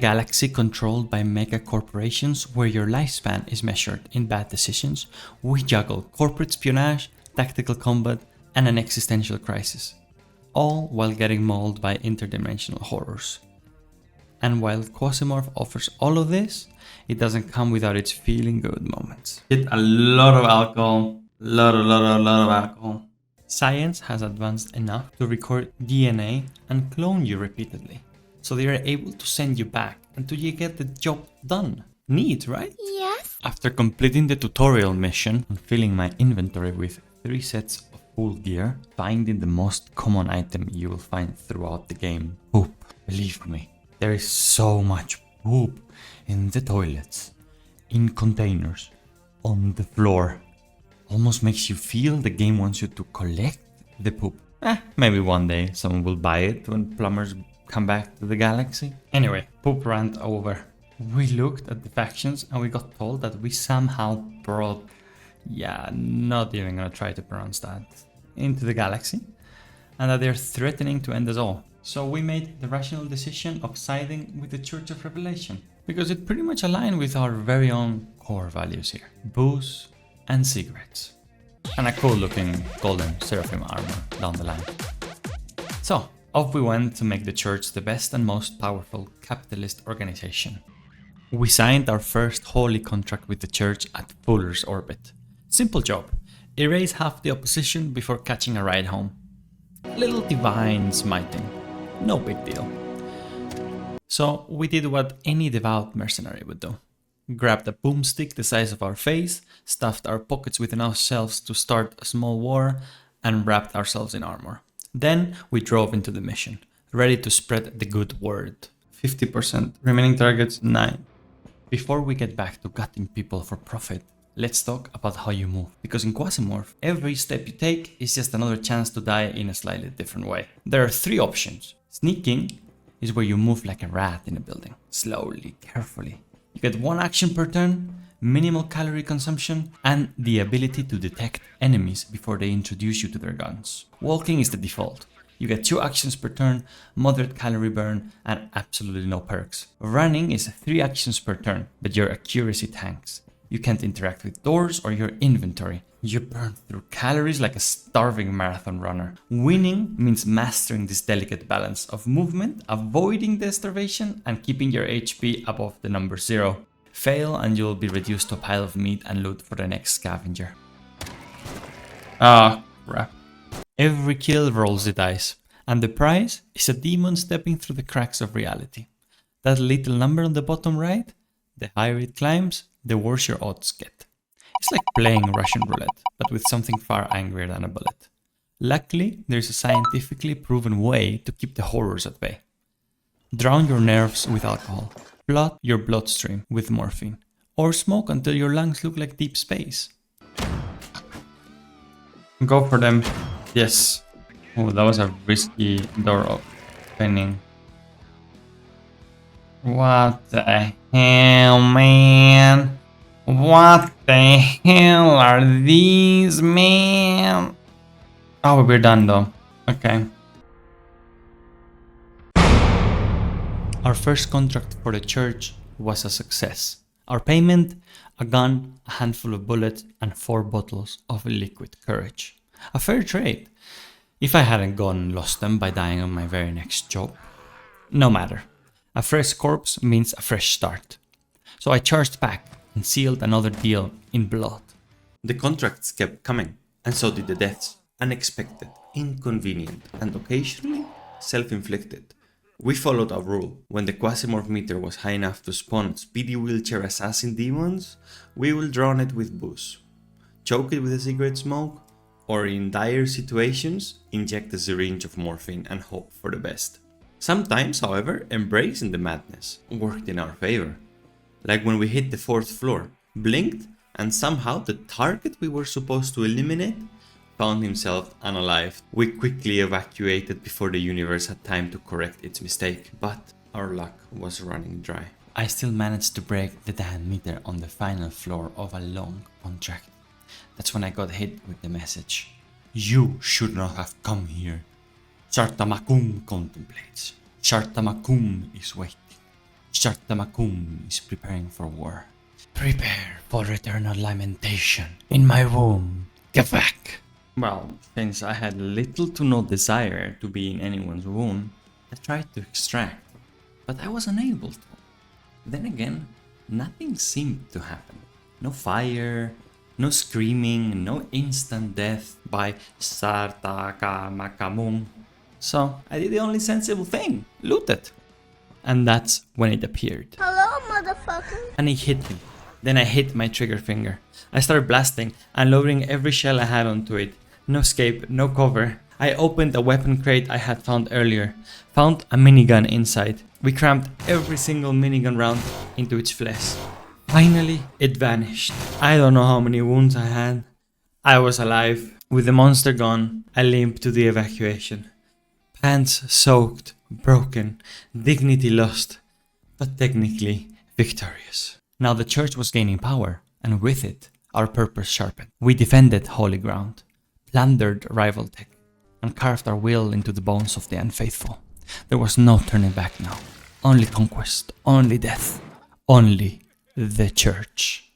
galaxy controlled by mega corporations where your lifespan is measured in bad decisions, we juggle corporate espionage, tactical combat, and an existential crisis, all while getting mauled by interdimensional horrors. And while Quasimorph offers all of this, it doesn't come without its feeling good moments. Get a lot of alcohol, lot of alcohol. Science has advanced enough to record DNA and clone you repeatedly, so they are able to send you back until you get the job done. Neat, right? Yes. After completing the tutorial mission and filling my inventory with 3 sets of full gear, finding the most common item you will find throughout the game, poop. Believe me, there is so much poop in the toilets, in containers, on the floor. Almost makes you feel the game wants you to collect the poop. Maybe one day someone will buy it when plumbers come back to the galaxy. Anyway, poop rant over. We looked at the factions and we got told that we somehow brought, not even gonna try to pronounce that, into the galaxy, and that they're threatening to end us all. So we made the rational decision of siding with the Church of Revelation, because it pretty much aligned with our very own core values here. Booze and cigarettes. And a cool looking golden seraphim armor down the line. So, off we went to make the church the best and most powerful capitalist organization. We signed our first holy contract with the church at Fuller's orbit. Simple job. Erase half the opposition before catching a ride home. Little divine smiting. No big deal. So we did what any devout mercenary would do. Grabbed a boomstick the size of our face, stuffed our pockets with enough shells to start a small war, and wrapped ourselves in armor. Then we drove into the mission, ready to spread the good word. 50%, remaining targets 9. Before we get back to gutting people for profit, let's talk about how you move. Because in Quasimorph, every step you take is just another chance to die in a slightly different way. There are 3 options. Sneaking is where you move like a rat in a building, slowly, carefully. You get 1 action per turn, minimal calorie consumption, and the ability to detect enemies before they introduce you to their guns. Walking is the default. You get 2 actions per turn, moderate calorie burn, and absolutely no perks. Running is 3 actions per turn, but your accuracy tanks. You can't interact with doors or your inventory. You burn through calories like a starving marathon runner. Winning means mastering this delicate balance of movement, avoiding the starvation, and keeping your HP above the number 0. Fail and you'll be reduced to a pile of meat and loot for the next scavenger. Crap. Every kill rolls the dice, and the prize is a demon stepping through the cracks of reality. That little number on the bottom right, the higher it climbs, the worse your odds get. It's like playing Russian roulette, but with something far angrier than a bullet. Luckily, there's a scientifically proven way to keep the horrors at bay. Drown your nerves with alcohol, flood your bloodstream with morphine, or smoke until your lungs look like deep space. Go for them. Yes. Oh, that was a risky door opening. What the hell, man? What the hell are these, man? Oh, we're done though. Okay. Our first contract for the church was a success. Our payment, a gun, a handful of bullets, and 4 bottles of liquid courage. A fair trade, if I hadn't gone and lost them by dying on my very next job. No matter. A fresh corpse means a fresh start. So I charged back and sealed another deal in blood. The contracts kept coming, and so did the deaths. Unexpected, inconvenient, and occasionally self-inflicted. We followed a rule. When the Quasimorph meter was high enough to spawn speedy wheelchair assassin demons, we will drown it with booze, choke it with a cigarette smoke, or in dire situations, inject a syringe of morphine and hope for the best. Sometimes, however, embracing the madness worked in our favor. Like when we hit the 4th floor, blinked, and somehow the target we were supposed to eliminate found himself unalived. We quickly evacuated before the universe had time to correct its mistake, but our luck was running dry. I still managed to break the damn meter on the final floor of a long contract. That's when I got hit with the message. You should not have come here. Chartamakum contemplates. Chartamakum is waiting. Shartamakum is preparing for war. Prepare for eternal lamentation in my womb. Get back! Well, since I had little to no desire to be in anyone's womb, I tried to extract, but I was unable to. Then again, nothing seemed to happen. No fire, no screaming, no instant death by Sartakamakamum. So I did the only sensible thing, loot it. And that's when it appeared. Hello, motherfucker. And it hit me. Then I hit my trigger finger. I started blasting, unloading every shell I had onto it. No escape, no cover. I opened a weapon crate I had found earlier. Found a minigun inside. We crammed every single minigun round into its flesh. Finally, it vanished. I don't know how many wounds I had. I was alive. With the monster gone, I limped to the evacuation. Pants soaked, broken, dignity lost, but technically victorious. Now the church was gaining power, and with it, our purpose sharpened. We defended holy ground, plundered rival tech, and carved our will into the bones of the unfaithful. There was no turning back now. Only conquest, only death, only the church.